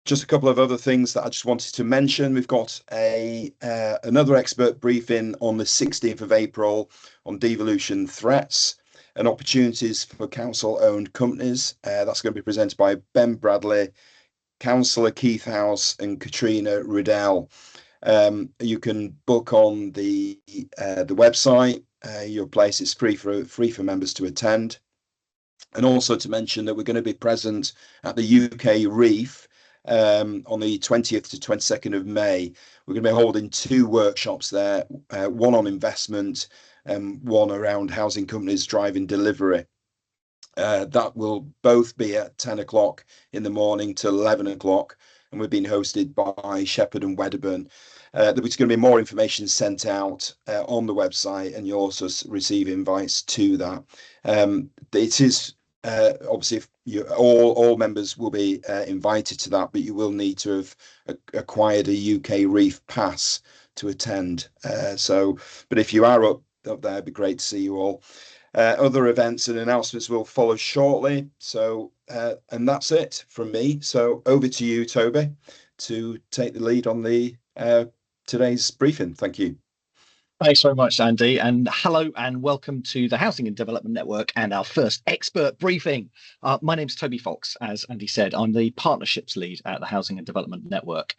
Just a couple of other things that I just wanted to mention. We've got another expert briefing on the 16th of April on devolution threats and opportunities for council-owned companies. That's going to be presented by Ben Bradley, Councillor Keith House, and Katrina Riddell. You can book on the website. Your place is free for members to attend. And also to mention that we're going to be present at the UK Reef on the 20th to 22nd of May. We're going to be holding two workshops there, one on investment and one around housing companies driving delivery. That will both be at 10 o'clock in the morning till 11 o'clock, and we're being hosted by Shepherd and Wedderburn. There's going to be more information sent out on the website, and you also receive invites to that. It is obviously, if all members will be invited to that, but you will need to have acquired a UK Reef pass to attend. But if you are up there, it'd be great to see you all. Other events and announcements will follow shortly. And that's it from me. So over to you, Toby, to take the lead on the today's briefing. Thank you. Thanks very much, Andy, and hello and welcome to the Housing and Development Network and our first expert briefing. My name's Toby Fox. As Andy said, I'm the partnerships lead at the Housing and Development Network.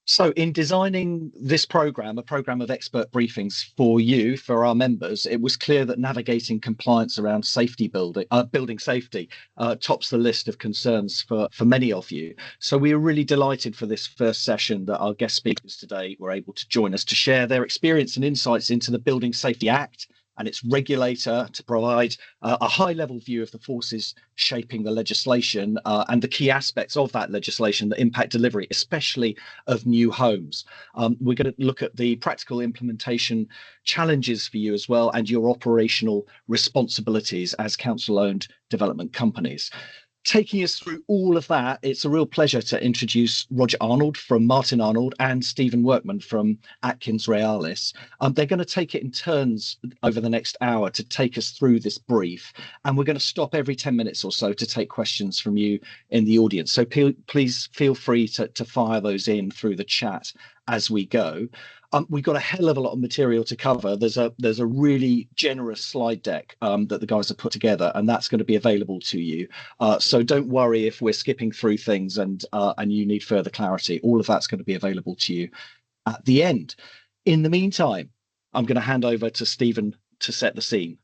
So in designing this programme, a programme of expert briefings for you, for our members, it was clear that navigating compliance around building safety tops the list of concerns for many of you. So we are really delighted for this first session that our guest speakers today were able to join us to share their experience and insights into the Building Safety Act and its regulator, to provide a high-level view of the forces shaping the legislation and the key aspects of that legislation that impact delivery, especially of new homes. We're going to look at the practical implementation challenges for you as well, and your operational responsibilities as council-owned development companies. Taking us through all of that, it's a real pleasure to introduce Roger Arnold from Martin Arnold and Stephen Workman from Atkins Realis. They're going to take it in turns over the next hour to take us through this brief, and we're going to stop every 10 minutes or so to take questions from you in the audience. So please feel free to fire those in through the chat as we go. We've got a hell of a lot of material to cover. There's a really generous slide deck that the guys have put together, and that's going to be available to you. So don't worry if we're skipping through things and you need further clarity. All of that's going to be available to you at the end. In the meantime, I'm going to hand over to Stephen to set the scene.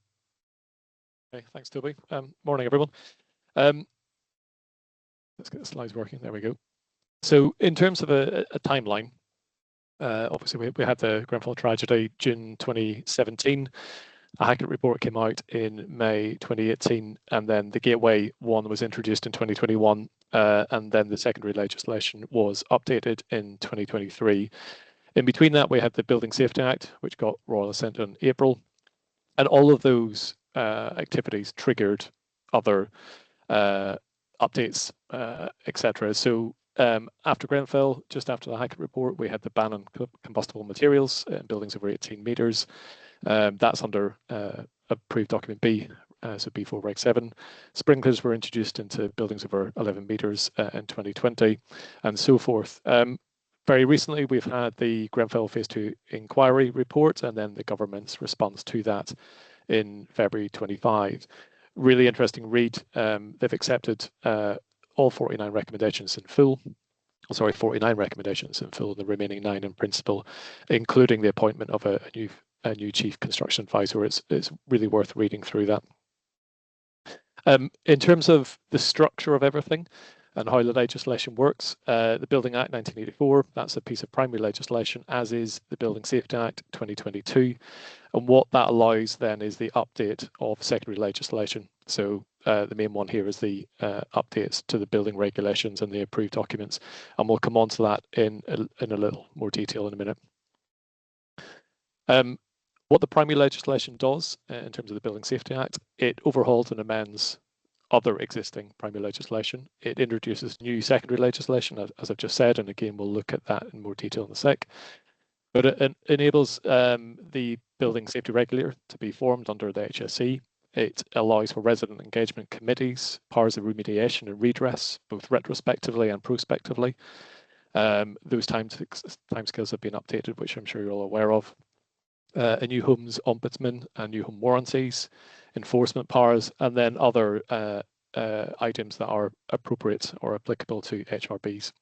Okay, thanks, Toby. Morning, everyone. Let's get the slides working. There we go. So in terms of a timeline, obviously, we had the Grenfell tragedy June 2017. A Hackett report came out in May 2018, and then the Gateway 1 was introduced in 2021, and then the secondary legislation was updated in 2023. In between that, we had the Building Safety Act, which got royal assent in April, and all of those activities triggered other updates, etc. So after Grenfell, just after the Hackett report, we had the ban on combustible materials in buildings over 18 metres. That's under approved document B, so B4 Reg 7. Sprinklers were introduced into buildings over 11 metres in 2020, and so forth. Very recently, we've had the Grenfell Phase 2 inquiry report, and then the government's response to that in February 25. Really interesting read. They've accepted all 49 recommendations in full. Sorry, 49 recommendations in full, the remaining 9 in principle, including the appointment of a new chief construction advisor. It's really worth reading through that. In terms of the structure of everything and how the legislation works, the Building Act 1984, that's a piece of primary legislation, as is the Building Safety Act 2022. And what that allows then is the update of secondary legislation. So the main one here is the updates to the building regulations and the approved documents, and we'll come on to that in a little more detail in a minute. What the primary legislation does in terms of the Building Safety Act, it overhauls and amends other existing primary legislation. It introduces new secondary legislation, as I've just said, and again, we'll look at that in more detail in a sec. But it enables the building safety regulator to be formed under the HSE. It allows for resident engagement committees, powers of remediation and redress, both retrospectively and prospectively. Those timescales have been updated, which I'm sure you're all aware of. A new homes ombudsman and new home warranties, enforcement powers, and then other items that are appropriate or applicable to HRBs.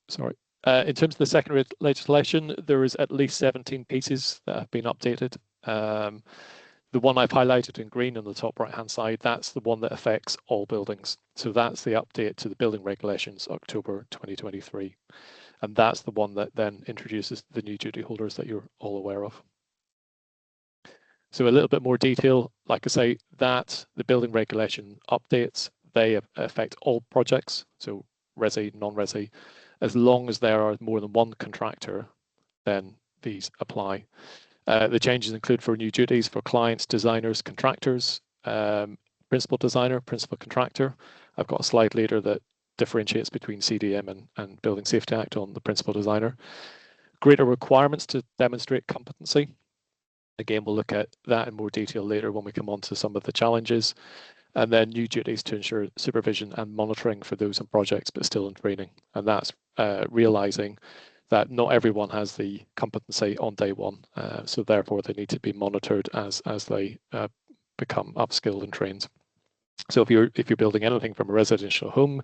Sorry. In terms of the secondary legislation, there is at least 17 pieces that have been updated. The one I've highlighted in green on the top right-hand side, that's the one that affects all buildings. So that's the update to the building regulations, October 2023. And that's the one that then introduces the new duty holders that you're all aware of. So a little bit more detail, like I say, that the building regulation updates, they affect all projects, so resi, non-resi. As long as there are more than one contractor, then these apply. The changes include for new duties for clients, designers, contractors, principal designer, principal contractor. I've got a slide later that differentiates between CDM and Building Safety Act on the principal designer. Greater requirements to demonstrate competency. Again, we'll look at that in more detail later when we come on to some of the challenges. And then new duties to ensure supervision and monitoring for those in projects, but still in training. And that's realizing that not everyone has the competency on day one. So therefore, they need to be monitored as they become upskilled and trained. So if you're building anything from a residential home,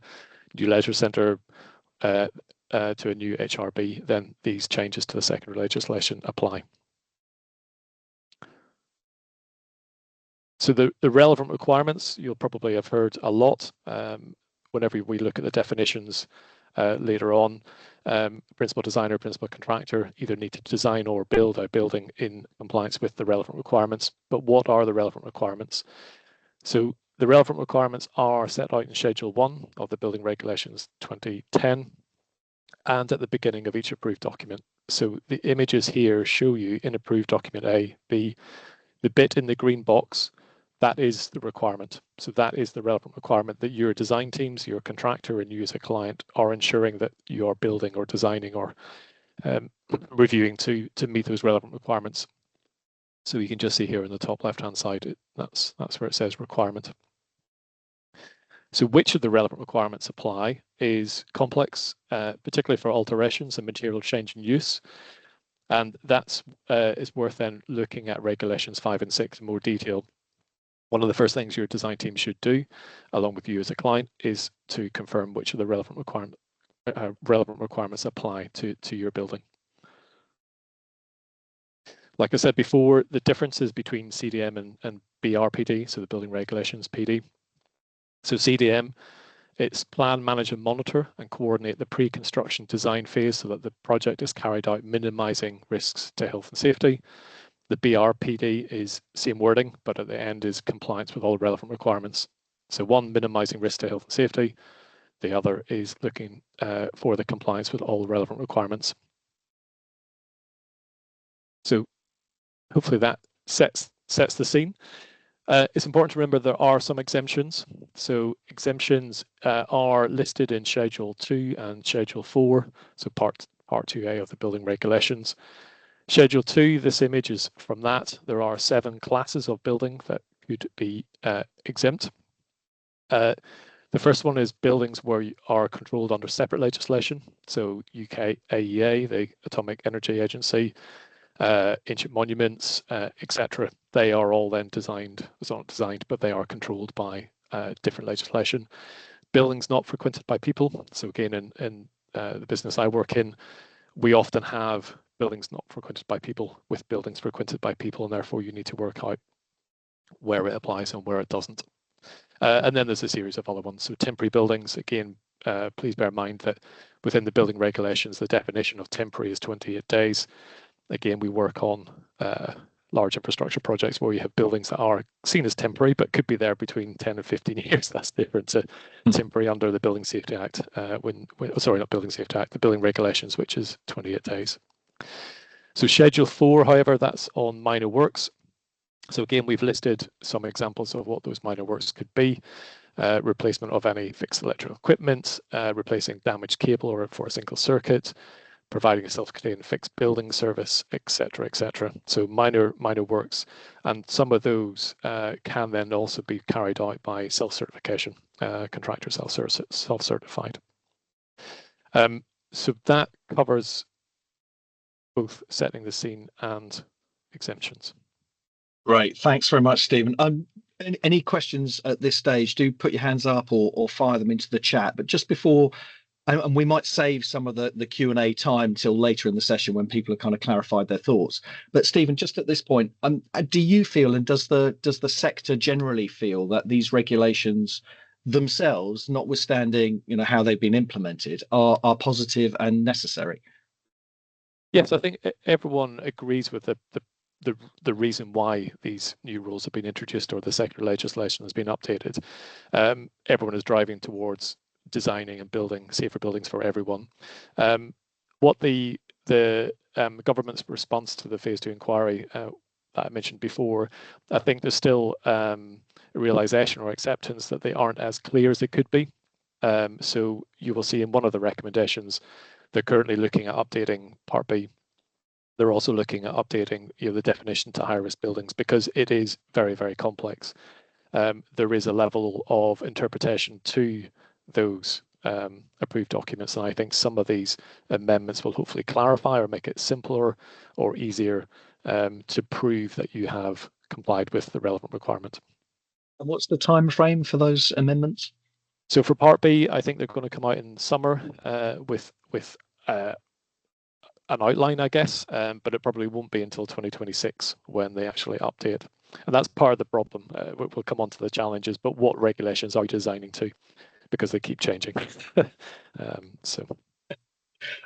new leisure centre, to a new HRB, then these changes to the secondary legislation apply. So the relevant requirements, you'll probably have heard a lot whenever we look at the definitions later on. Principal designer, principal contractor either need to design or build a building in compliance with the relevant requirements. But what are the relevant requirements? So the relevant requirements are set out in Schedule 1 of the Building Regulations 2010 and at the beginning of each approved document. So the images here show you in approved document A, B, the bit in the green box, that is the requirement. So that is the relevant requirement that your design teams, your contractor, and you as a client are ensuring that you are building or designing or reviewing to meet those relevant requirements. So you can just see here in the top left-hand side, that's where it says requirement. So which of the relevant requirements apply is complex, particularly for alterations and material change in use. And that's is worth then looking at regulations 5 and 6 in more detail. One of the first things your design team should do, along with you as a client, is to confirm which of the relevant requirements apply to your building. Like I said before, the differences between CDM and BRPD, so the Building Regulations PD. So CDM, it's plan, manage and monitor and coordinate the pre-construction design phase so that the project is carried out minimizing risks to health and safety. The BRPD is same wording, but at the end is compliance with all relevant requirements. So one, minimizing risk to health and safety. The other is looking for the compliance with all relevant requirements. So hopefully that sets the scene. It's important to remember there are some exemptions. So exemptions are listed in Schedule 2 and Schedule 4, so Part 2A of the Building Regulations. Schedule 2, this image is from that. There are 7 classes of building that could be exempt. The first one is buildings where you are controlled under separate legislation. So UK AEA, the Atomic Energy Agency, ancient monuments, etc. They are all then designed, it's not designed, but they are controlled by different legislation. Buildings not frequented by people. So again, in the business I work in, we often have buildings not frequented by people with buildings frequented by people, and therefore you need to work out where it applies and where it doesn't. And then there's a series of other ones. So temporary buildings, again, please bear in mind that within the building regulations, the definition of temporary is 28 days. Again, we work on large infrastructure projects where you have buildings that are seen as temporary, but could be there between 10 and 15 years. That's different to temporary under the Building Safety Act, sorry, not Building Safety Act, the building regulations, which is 28 days. So Schedule 4, however, that's on minor works. So again, we've listed some examples of what those minor works could be. Replacement of any fixed electrical equipment, replacing damaged cable or for a single circuit, providing a self-contained fixed building service, etc., etc. So minor works, and some of those can then also be carried out by self-certification, contractor self-certified. So that covers both setting the scene and exemptions. Great, thanks very much, Stephen. Any questions at this stage, do put your hands up or fire them into the chat. But just before, and we might save some of the Q&A time till later in the session when people have kind of clarified their thoughts. But Stephen, just at this point, do you feel, and does the sector generally feel, that these regulations themselves, notwithstanding how they've been implemented, are positive and necessary? Yes, I think everyone agrees with the reason why these new rules have been introduced or the sector legislation has been updated. Everyone is driving towards designing and building safer buildings for everyone. What the government's response to the phase 2 inquiry that I mentioned before, I think there's still a realization or acceptance that they aren't as clear as they could be. So you will see in one of the recommendations, they're currently looking at updating Part B. They're also looking at updating the definition to high-risk buildings because it is very, very complex. There is a level of interpretation to those approved documents, and I think some of these amendments will hopefully clarify or make it simpler or easier to prove that you have complied with the relevant requirement. And what's the time frame for those amendments? So for Part B, I think they're going to come out in summer with an outline, I guess, but it probably won't be until 2026 when they actually update. And that's part of the problem. We'll come on to the challenges, but what regulations are you designing to? Because they keep changing. So. Well,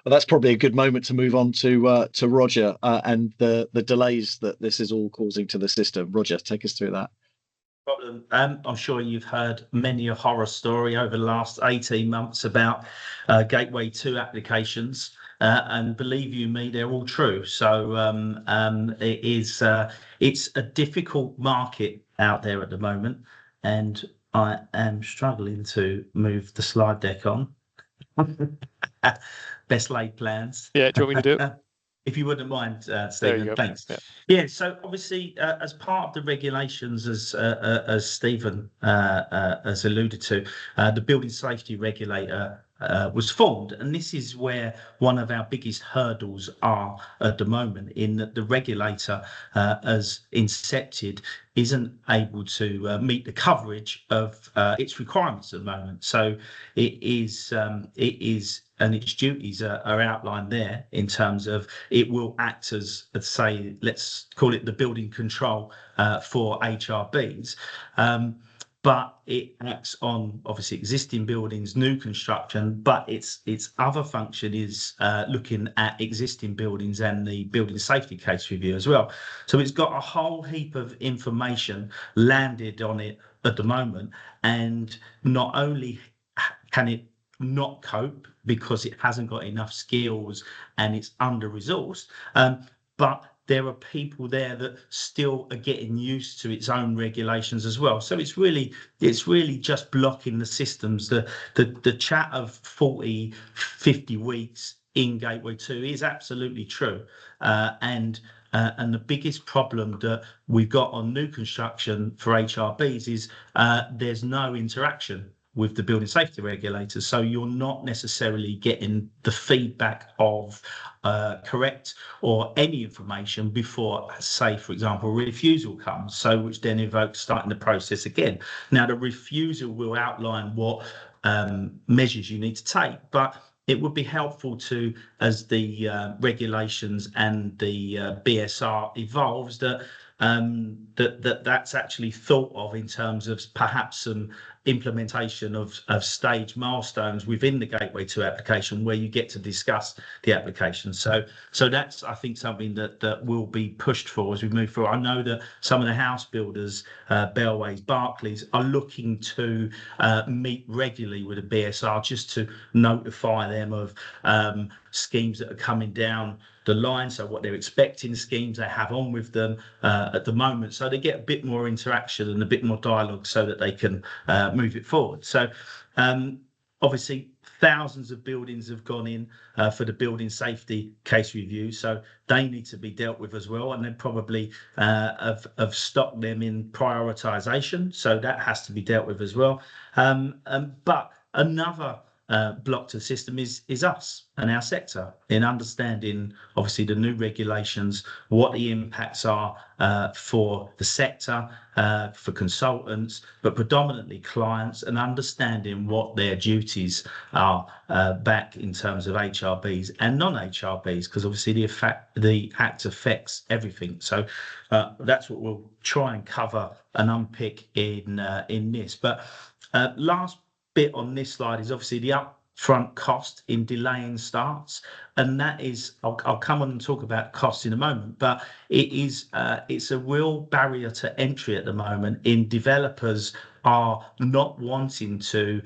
that's probably a good moment to move on to Roger and the delays that this is all causing to the system. Roger, take us through that. Problem. I'm sure you've heard many a horror story over the last 18 months about Gateway 2 applications, and believe you me, they're all true. So it's a difficult market out there at the moment, and I am struggling to move the slide deck on. Best laid plans. Yeah, do you want me to do it? If you wouldn't mind, Stephen, thanks. Yeah, so obviously, as part of the regulations, as Stephen has alluded to, the Building Safety Regulator was formed, and this is where one of our biggest hurdles are at the moment, in that the regulator, as incepted, isn't able to meet the coverage of its requirements at the moment. So it is, and its duties are outlined there in terms of it will act as, let's say, let's call it the building control for HRBs. But it acts on obviously existing buildings, new construction, but its other function is looking at existing buildings and the building safety case review as well. So it's got a whole heap of information landed on it at the moment, and not only can it not cope because it hasn't got enough skills and it's under-resourced, but there are people there that still are getting used to its own regulations as well. So it's really just blocking the systems. The chat of 40, 50 weeks in Gateway 2 is absolutely true. And the biggest problem that we've got on new construction for HRBs is there's no interaction with the building safety regulators. So you're not necessarily getting the feedback of correct or any information before, say, for example, refusal comes, so which then invokes starting the process again. Now, the refusal will outline what measures you need to take, but it would be helpful to, as the regulations and the BSR evolves, that's actually thought of in terms of perhaps some implementation of stage milestones within the Gateway 2 application where you get to discuss the application. So that's, I think, something that will be pushed for as we move forward. I know that some of the house builders, Bellways, Barclays, are looking to meet regularly with the BSR just to notify them of schemes that are coming down the line, so what they're expecting, schemes they have on with them at the moment, so they get a bit more interaction and a bit more dialogue so that they can move it forward. So obviously thousands of buildings have gone in for the building safety case review, so they need to be dealt with as well, and they probably have stocked them in prioritisation, so that has to be dealt with as well. But another block to the system is us and our sector in understanding, obviously, the new regulations, what the impacts are for the sector, for consultants, but predominantly clients, and understanding what their duties are back in terms of HRBs and non-HRBs, because obviously the act affects everything. So that's what we'll try and cover and unpick in this. But last bit on this slide is obviously the upfront cost in delaying starts, and that is, I'll come on and talk about costs in a moment, but it's a real barrier to entry at the moment in developers are not wanting to,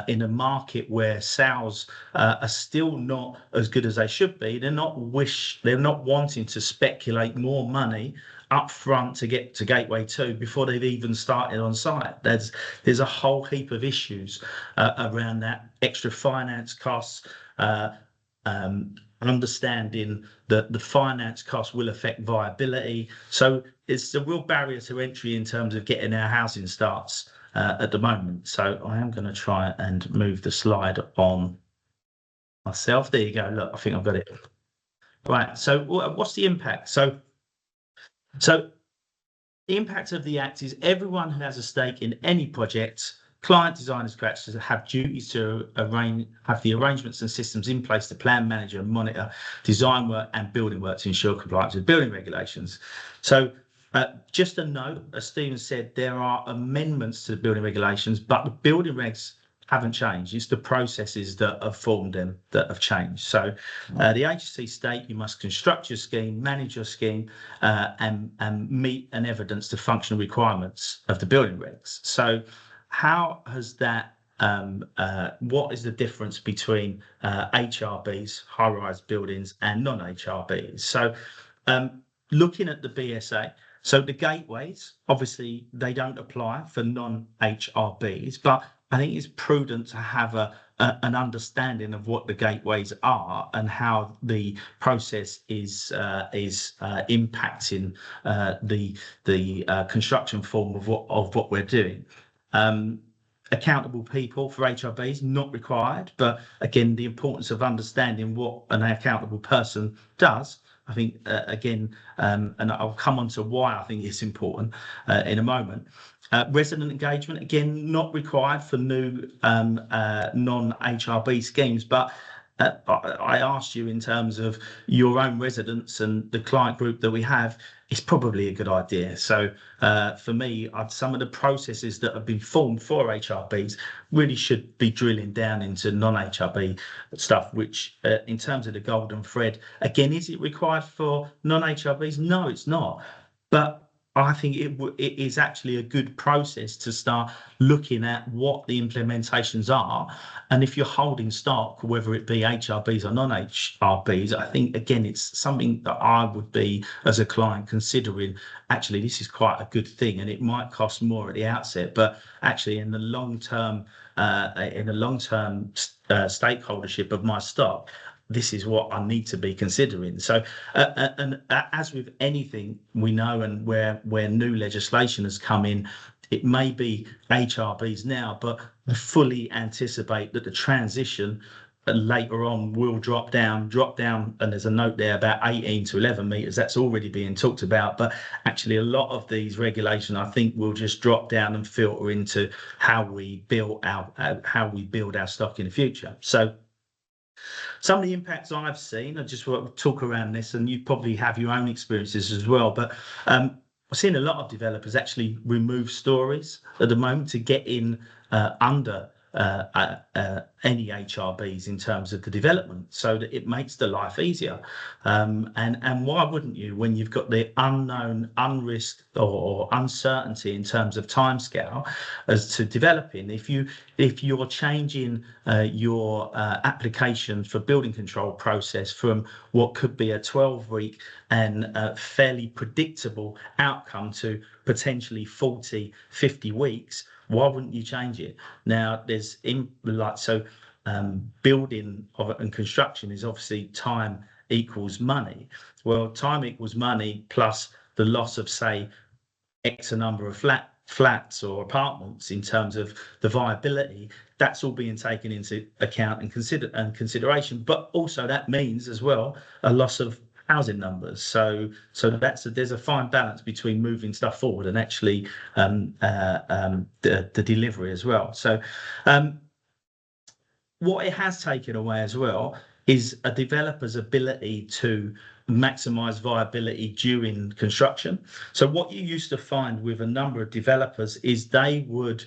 in a market where sales are still not as good as they should be, they're not wanting to speculate more money up front to get to Gateway 2 before they've even started on site. There's a whole heap of issues around that, extra finance costs, understanding that the finance costs will affect viability. So it's a real barrier to entry in terms of getting our housing starts at the moment. So I am going to try and move the slide on myself. There you go. Look, I think I've got it. Right. So what's the impact? So the impact of the Act is everyone who has a stake in any project, client, designers, contractors, have duties to have the arrangements and systems in place to plan, manage and monitor design work and building work to ensure compliance with building regulations. So just a note, as Stephen said, there are amendments to the building regulations, but the building regs haven't changed. It's the processes that have formed them that have changed. So the agency state you must construct your scheme, manage your scheme, and meet and evidence the functional requirements of the building regs. So how has that, what is the difference between HRBs, high-rise buildings, and non-HRBs? So looking at the BSA, so the gateways, obviously, they don't apply for non-HRBs, but I think it's prudent to have an understanding of what the gateways are and how the process is impacting the construction form of what we're doing. Accountable people for HRBs not required, but again, the importance of understanding what an accountable person does. I think again, and I'll come on to why I think it's important in a moment. Resident engagement, again, not required for new non-HRB schemes, but I asked you in terms of your own residents and the client group that we have, it's probably a good idea. So for me, some of the processes that have been formed for HRBs really should be drilling down into non-HRB stuff, which in terms of the golden thread, again, is it required for non-HRBs? No, it's not. But I think it is actually a good process to start looking at what the implementations are. And if you're holding stock, whether it be HRBs or non-HRBs, I think, again, it's something that I would be, as a client, considering, actually, this is quite a good thing. And it might cost more at the outset, but actually in the long-term stakeholdership of my stock, this is what I need to be considering. So, and as with anything we know, and where new legislation has come in, it may be HRBs now, but I fully anticipate that the transition later on will drop down, and there's a note there about 18 to 11 metres. That's already being talked about, but actually a lot of these regulations, I think, will just drop down and filter into how we build our stock in the future. So some of the impacts I've seen, I just want to talk around this, and you probably have your own experiences as well, but I've seen a lot of developers actually remove stories at the moment to get in under any HRBs in terms of the development, so that it makes the life easier. And why wouldn't you, when you've got the unknown, unrisked or uncertainty in terms of timescale as to developing? If you're changing your application for building control process from what could be a 12-week and fairly predictable outcome to potentially 40, 50 weeks, why wouldn't you change it? Now, there's building and construction is obviously time equals money. Well, time equals money plus the loss of, say, X number of flats or apartments in terms of the viability. That's all being taken into account and consideration. But also that means as well a loss of housing numbers. So there's a fine balance between moving stuff forward and actually the delivery as well. So what it has taken away as well is a developer's ability to maximize viability during construction. So what you used to find with a number of developers is they would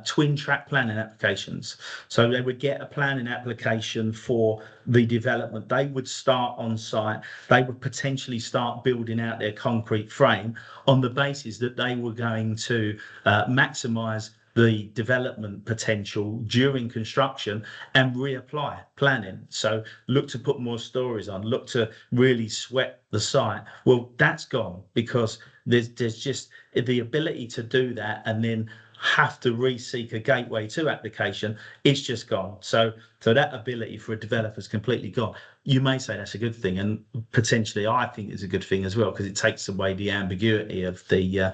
twin track planning applications. So they would get a planning application for the development. They would start on site. They would potentially start building out their concrete frame on the basis that they were going to maximize the development potential during construction and reapply planning. So look to put more stories on, look to really sweat the site. Well, that's gone because there's just the ability to do that and then have to re-seek a gateway 2 application. It's just gone. So that ability for a developer is completely gone. You may say that's a good thing, and potentially I think it's a good thing as well because it takes away the ambiguity of the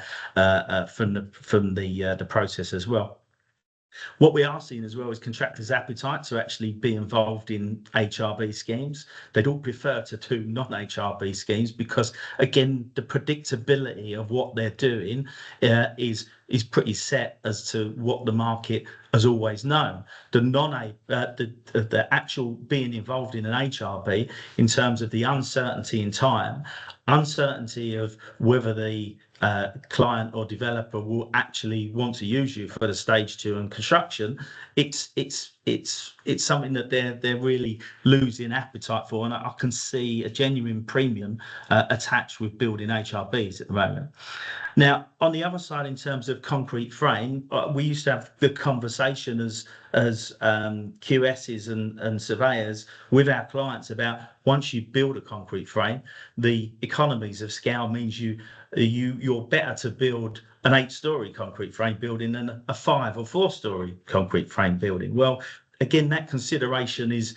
from the process as well. What we are seeing as well is contractors' appetite to actually be involved in HRB schemes. They'd all prefer to do non-HRB schemes because, again, the predictability of what they're doing is pretty set as to what the market has always known. The actual being involved in an HRB in terms of the uncertainty in time, uncertainty of whether the client or developer will actually want to use you for the stage 2 and construction, it's something that they're really losing appetite for, and I can see a genuine premium attached with building HRBs at the moment. Now, on the other side, in terms of concrete frame, we used to have the conversation as QSs and surveyors with our clients about once you build a concrete frame, the economies of scale means you're better to build an 8-story concrete frame building than a 5 or 4-story concrete frame building. Well, again, that consideration is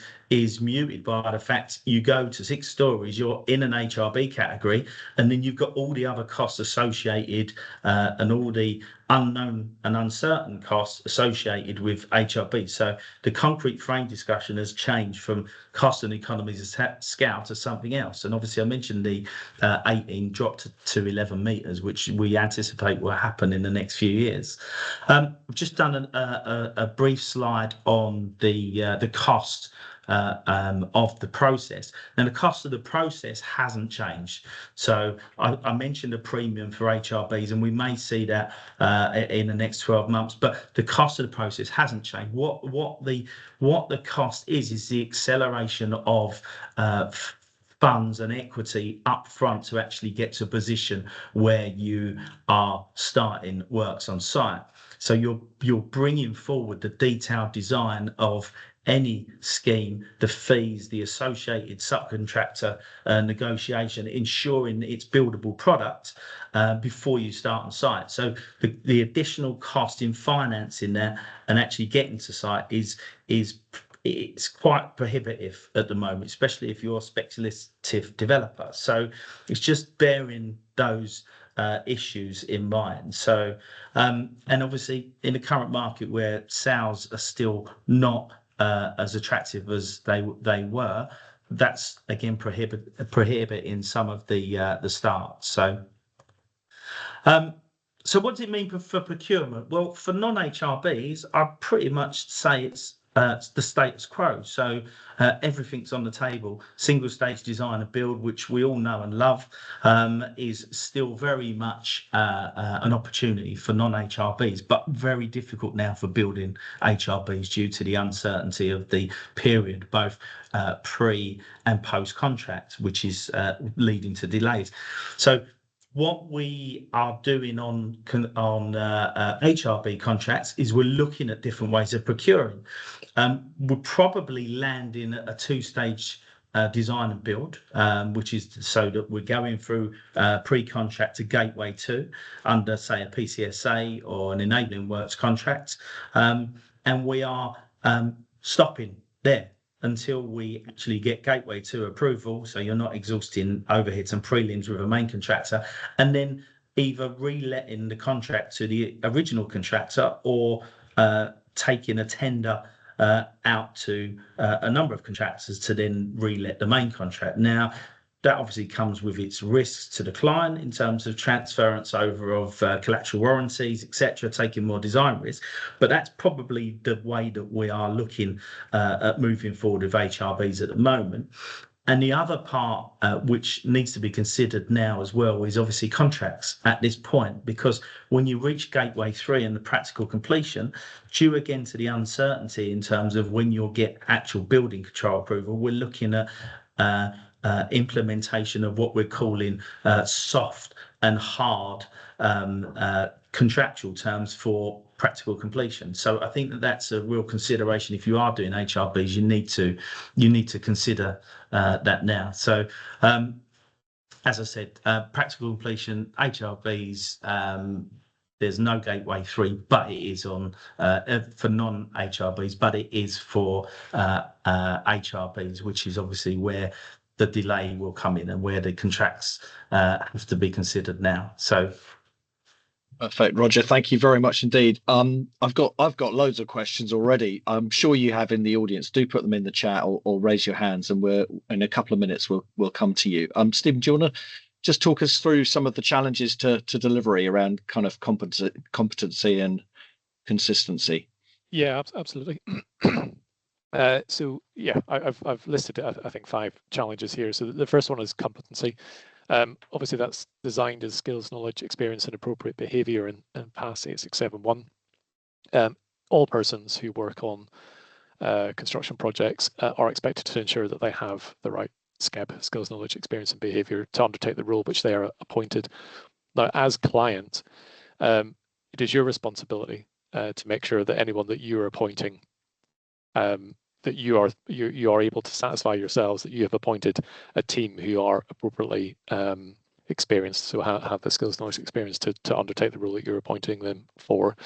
muted by the fact you go to 6 stories, you're in an HRB category, and then you've got all the other costs associated and all the unknown and uncertain costs associated with HRB. So the concrete frame discussion has changed from cost and economies of scale to something else. And obviously I mentioned the 18 dropped to 11 metres, which we anticipate will happen in the next few years. I've just done a brief slide on the cost of the process. Now, the cost of the process hasn't changed. So I mentioned a premium for HRBs, and we may see that in the next 12 months, but the cost of the process hasn't changed. What the cost is the acceleration of funds and equity up front to actually get to a position where you are starting works on site. So you're bringing forward the detailed design of any scheme, the fees, the associated subcontractor negotiation, ensuring it's buildable product before you start on site. So the additional cost in financing that and actually getting to site it's quite prohibitive at the moment, especially if you're a speculative developer. So it's just bearing those issues in mind. So and obviously in the current market where sales are still not as attractive as they were, that's again prohibiting some of the starts. So so what does it mean for procurement? Well, for non-HRBs, I'd pretty much say it's the status quo. So everything's on the table. Single stage design and build, which we all know and love, is still very much an opportunity for non-HRBs, but very difficult now for building HRBs due to the uncertainty of the period, both pre and post contract, which is leading to delays. So what we are doing on HRB contracts is we're looking at different ways of procuring. We'll probably land in a 2-stage design and build, which is so that we're going through pre-contract to gateway 2 under, say, a PCSA or an enabling works contract, and we are stopping there until we actually get gateway 2 approval, so you're not exhausting overheads and prelims with a main contractor, and then either reletting the contract to the original contractor or taking a tender out to a number of contractors to then relet the main contract. Now, that obviously comes with its risks to the client in terms of transference over of collateral warranties, etc., taking more design risk. But that's probably the way that we are looking at moving forward with HRBs at the moment. And the other part which needs to be considered now as well is obviously contracts at this point, because when you reach gateway 3 and the practical completion, due again to the uncertainty in terms of when you'll get actual building control approval, we're looking at implementation of what we're calling soft and hard contractual terms for practical completion. So I think that that's a real consideration. If you are doing HRBs, you need to consider that now. So as I said, practical completion, HRBs, there's no gateway 3, but it is on for non-HRBs, but it is for HRBs, which is obviously where the delay will come in and where the contracts have to be considered now. So perfect, Roger. Thank you very much indeed. I've got loads of questions already. I'm sure you have in the audience. Do put them in the chat or raise your hands, and we're in a couple of minutes we'll come to you. Stephen, do you want to just talk us through some of the challenges to delivery around kind of competency and consistency? Yeah, absolutely. So yeah, I've listed I think 5 challenges here. So the first one is competency. Obviously that's designed as skills, knowledge, experience, and appropriate behaviour and pass 8671. All persons who work on construction projects are expected to ensure that they have the right SCEB, skills, knowledge, experience, and behaviour, to undertake the role which they are appointed. Now, as client, it is your responsibility to make sure that anyone that you are appointing, that you are able to satisfy yourselves that you have appointed a team who are appropriately experienced, so have the skills, knowledge, experience to undertake the role that you're appointing them for.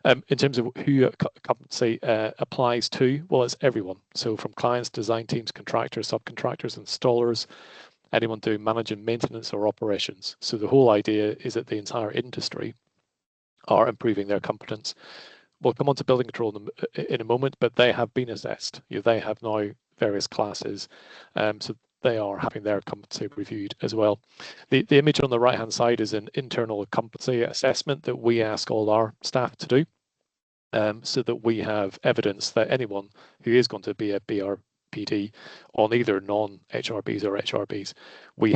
In terms of who competency applies to, well, it's everyone. So from clients, design teams, contractors, subcontractors, installers, anyone doing managing maintenance or operations. So the whole idea is that the entire industry are improving their competence. We'll come on to building control in a moment, but they have been assessed. They have now various classes, so they are having their competency reviewed as well. The image on the right-hand side is an internal competency assessment that we ask all our staff to do, so that we have evidence that anyone who is going to be a BRPD on either non-HRBs or HRBs, we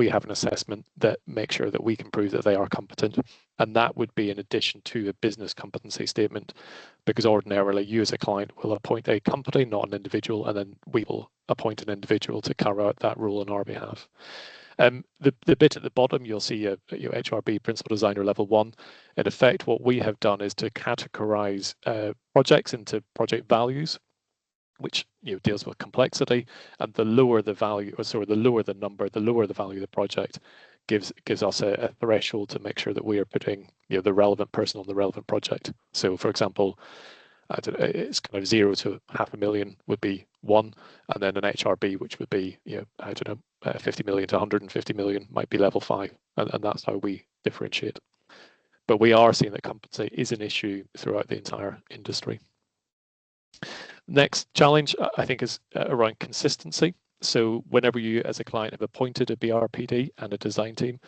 have an assessment that makes sure that we can prove that they are competent, and that would be in addition to a business competency statement, because ordinarily you as a client will appoint a company, not an individual, and then we will appoint an individual to carry out that role on our behalf. The bit at the bottom, you'll see a HRB Principal Designer Level 1. In effect, what we have done is to categorize projects into project values, which deals with complexity, and the lower the value, or sorry, the lower the number, the lower the value of the project gives us a threshold to make sure that we are putting the relevant person on the relevant project. So, for example, it's kind of 0 to $500,000 would be 1, and then an HRB, which would be 50 million to 150 million might be level 5, and that's how we differentiate. But we are seeing that competency is an issue throughout the entire industry. Next challenge, I think, is around consistency. So whenever you as a client have appointed a BRPD and a design team,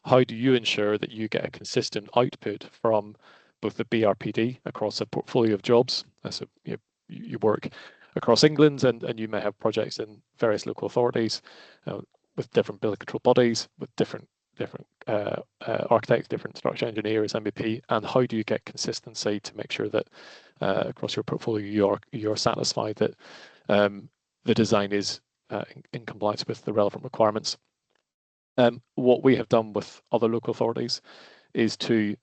how do you ensure that you get a consistent output from both the BRPD across a portfolio of jobs? So you work across England, and you may have projects in various local authorities with different building control bodies, with different architects, different structural engineers, MEP, and how do you get consistency to make sure that across your portfolio you're satisfied that the design is in compliance with the relevant requirements? What we have done with other local authorities is to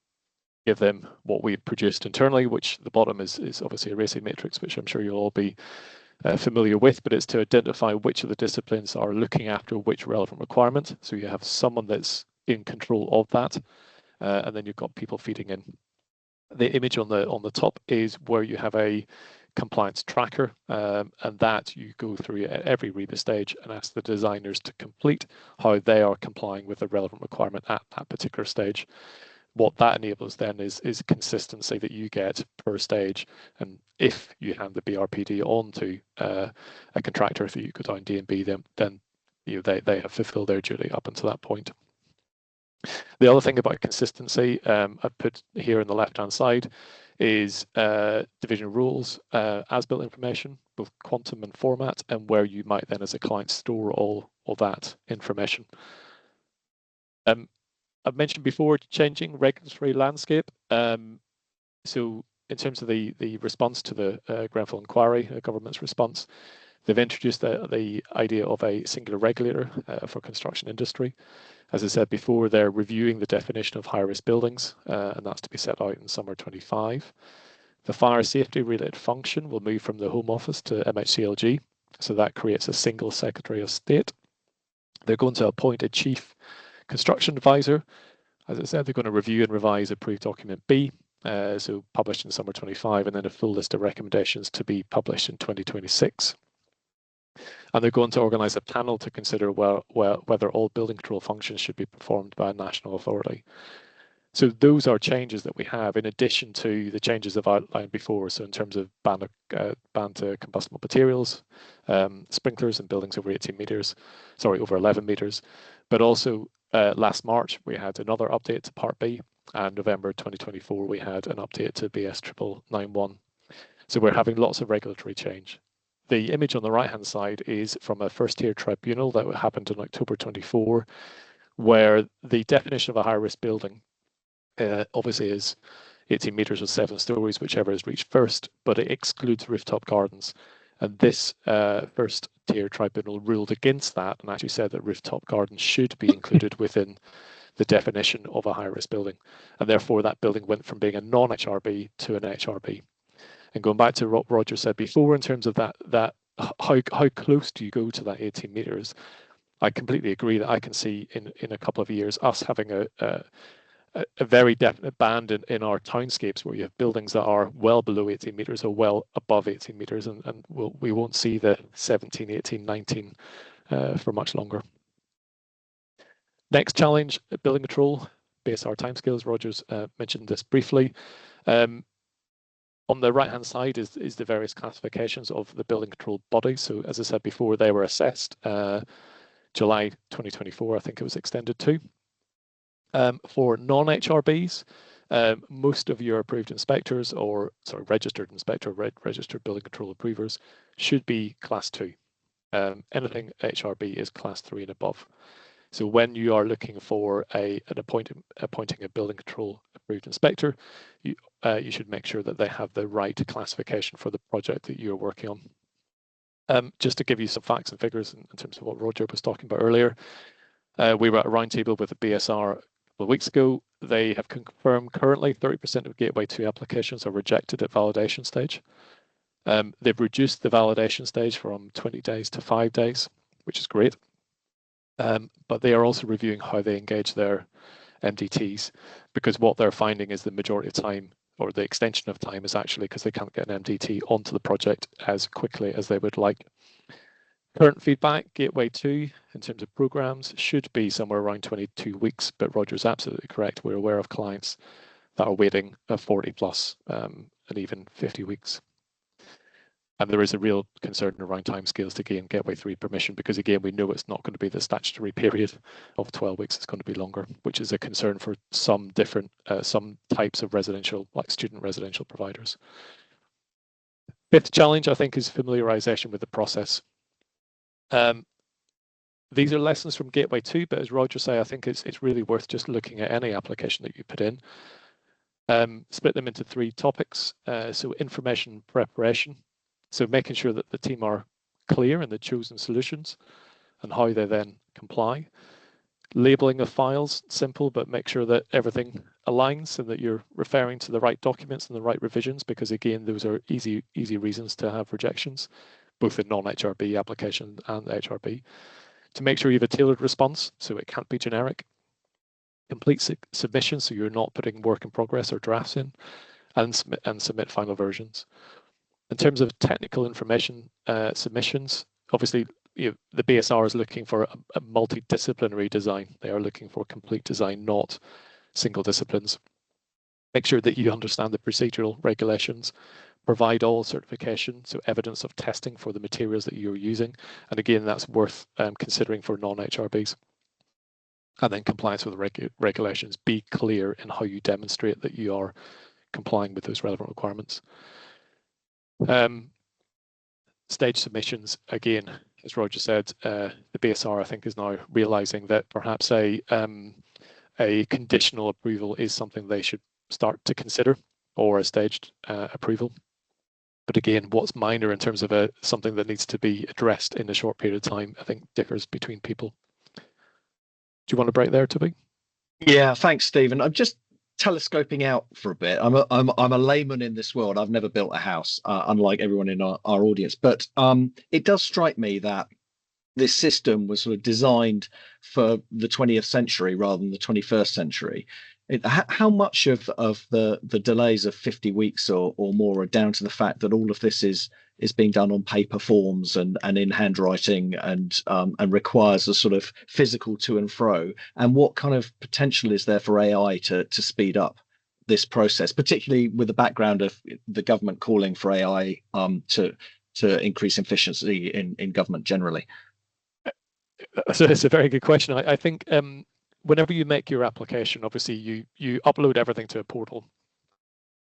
give them what we've produced internally, which the bottom is obviously a RACI matrix, which I'm sure you'll all be familiar with, but it's to identify which of the disciplines are looking after which relevant requirement. So you have someone that's in control of that, and then you've got people feeding in. The image on the top is where you have a compliance tracker, and that you go through at every REBA stage and ask the designers to complete how they are complying with the relevant requirement at that particular stage. What that enables then is consistency that you get per stage, and if you hand the BRPD on to a contractor, if you go down D and B, then they have fulfilled their duty up until that point. The other thing about consistency, I've put here on the left-hand side, is division rules, as-built information, both quantum and format, and where you might then as a client store all that information. I've mentioned before changing regulatory landscape. So in terms of the response to the Grenfell inquiry, the government's response, they've introduced the idea of a singular regulator for construction industry. As I said before, they're reviewing the definition of high-risk buildings, and that's to be set out in summer 25. The fire safety related function will move from the Home Office to MHCLG, so that creates a single Secretary of State. They're going to appoint a Chief Construction Advisor. As I said, they're going to review and revise approved document B, so published in summer 25, and then a full list of recommendations to be published in 2026. And they're going to organise a panel to consider whether all building control functions should be performed by a national authority. So those are changes that we have in addition to the changes I've outlined before. So in terms of ban to combustible materials, sprinklers in buildings over 18 metres, sorry, over 11 metres. But also last March, we had another update to Part B, and November 2024, we had an update to BS 9991. So we're having lots of regulatory change. The image on the right-hand side is from a first-tier tribunal that happened in October 24, where the definition of a high-risk building obviously is 18 metres or 7 stories, whichever is reached first, but it excludes rooftop gardens. And this first-tier tribunal ruled against that and actually said that rooftop gardens should be included within the definition of a high-risk building. And therefore, that building went from being a non-HRB to an HRB. And going back to what Roger said before in terms of that how close do you go to that 18 metres, I completely agree that I can see in a couple of years us having a very definite band in our townscapes where you have buildings that are well below 18 metres or well above 18 metres, and we won't see the 17, 18, 19 for much longer. Next challenge, building control, BSR timescales. Roger's mentioned this briefly. On the right-hand side is the various classifications of the building control bodies. So as I said before, they were assessed July 2024, I think it was extended to. For non-HRBs, most of your approved inspectors registered inspector, registered building control approvers should be class 2. Anything HRB is class 3 and above. So when you are looking for appointing a building control approved inspector, you should make sure that they have the right classification for the project that you're working on. Just to give you some facts and figures in terms of what Roger was talking about earlier, we were at a roundtable with the BSR a couple of weeks ago. They have confirmed currently 30% of Gateway 2 applications are rejected at validation stage. They've reduced the validation stage from 20 days to 5 days, which is great. But they are also reviewing how they engage their MDTs, because what they're finding is the majority of time, or the extension of time, is actually because they can't get an MDT onto the project as quickly as they would like. Current feedback, Gateway 2, in terms of programs, should be somewhere around 22 weeks, but Roger's absolutely correct. We're aware of clients that are waiting 40 plus and even 50 weeks. And there is a real concern around timescales to gain Gateway 3 permission, because again, we know it's not going to be the statutory period of 12 weeks, it's going to be longer, which is a concern for some different, some types of residential, like student residential providers. Fifth challenge, I think, is familiarization with the process. These are lessons from Gateway 2, but as Roger said, I think it's really worth just looking at any application that you put in. Split them into 3 topics. So information preparation. So making sure that the team are clear in the chosen solutions and how they then comply. Labeling of files, simple, but make sure that everything aligns and that you're referring to the right documents and the right revisions, because again, those are easy reasons to have rejections, both in non-HRB application and HRB. To make sure you have a tailored response, so it can't be generic. Complete submission, so you're not putting work in progress or drafts in, and submit final versions. In terms of technical information submissions, obviously the BSR is looking for a multidisciplinary design. They are looking for complete design, not single disciplines. Make sure that you understand the procedural regulations, provide all certification, so evidence of testing for the materials that you're using. And again, that's worth considering for non-HRBs. And then compliance with regulations. Be clear in how you demonstrate that you are complying with those relevant requirements. Stage submissions, again, as Roger said, the BSR, I think, is now realizing that perhaps a conditional approval is something they should start to consider, or a staged approval. But again, what's minor in terms of something that needs to be addressed in a short period of time, I think differs between people. Do you want to break there, Toby? Yeah, thanks, Stephen. I'm just telescoping out for a bit. I'm a layman in this world. I've never built a house, unlike everyone in our audience. But it does strike me that this system was sort of designed for the 20th century rather than the 21st century. How much of the delays of 50 weeks or more are down to the fact that all of this is being done on paper forms and in handwriting and requires a sort of physical to and fro? And what kind of potential is there for AI to speed up this process, particularly with the background of the government calling for AI to increase efficiency in government generally? So it's a very good question. I think whenever you make your application, obviously you upload everything to a portal,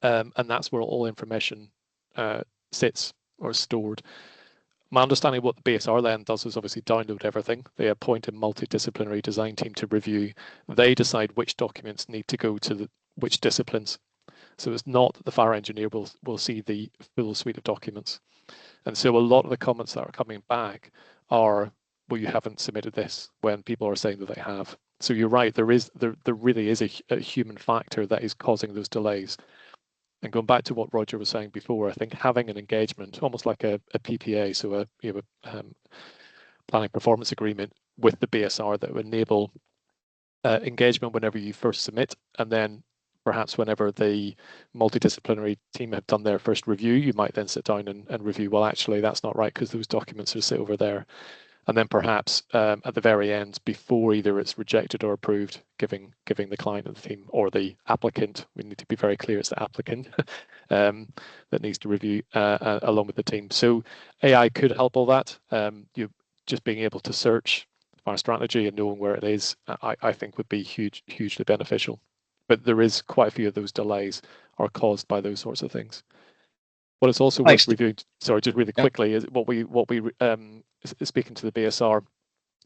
and that's where all information sits or stored. My understanding of what the BSR then does is obviously download everything. They appoint a multidisciplinary design team to review. They decide which documents need to go to which disciplines. So it's not that the fire engineer will see the full suite of documents. And so a lot of the comments that are coming back are, well, you haven't submitted this, when people are saying that they have. So you're right, there really is a human factor that is causing those delays. And going back to what Roger was saying before, I think having an engagement, almost like a PPA, so a planning performance agreement with the BSR that would enable engagement whenever you first submit, and then perhaps whenever the multidisciplinary team have done their first review, you might then sit down and review, well, actually, that's not right because those documents are sit over there. And then perhaps at the very end, before either it's rejected or approved, giving the client and the team or the applicant, we need to be very clear, it's the applicant that needs to review along with the team. So AI could help all that. You just being able to search fire strategy and knowing where it is, I think would be hugely beneficial. But there is quite a few of those delays are caused by those sorts of things. What it's also worth reviewing, sorry, just really quickly, is what we speaking to the BSR,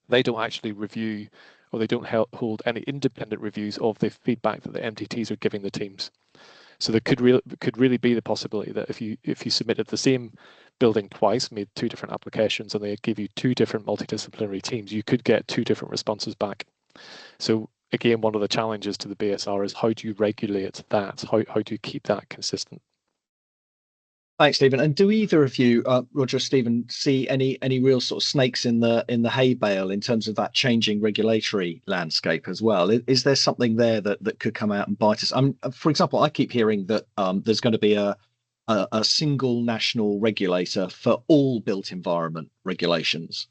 they don't actually review, or they don't hold any independent reviews of the feedback that the MTTs are giving the teams. So there could really be the possibility that if you submitted the same building twice, made two different applications, and they give you two different multidisciplinary teams, you could get two different responses back. So again, one of the challenges to the BSR is how do you regulate that? How do you keep that consistent? Thanks, Stephen. And do either of you, Roger or Stephen, see any real sort of snakes in the hay bale in terms of that changing regulatory landscape as well? Is there something there that could come out and bite us? For example, I keep hearing that there's going to be a single national regulator for all built environment regulations.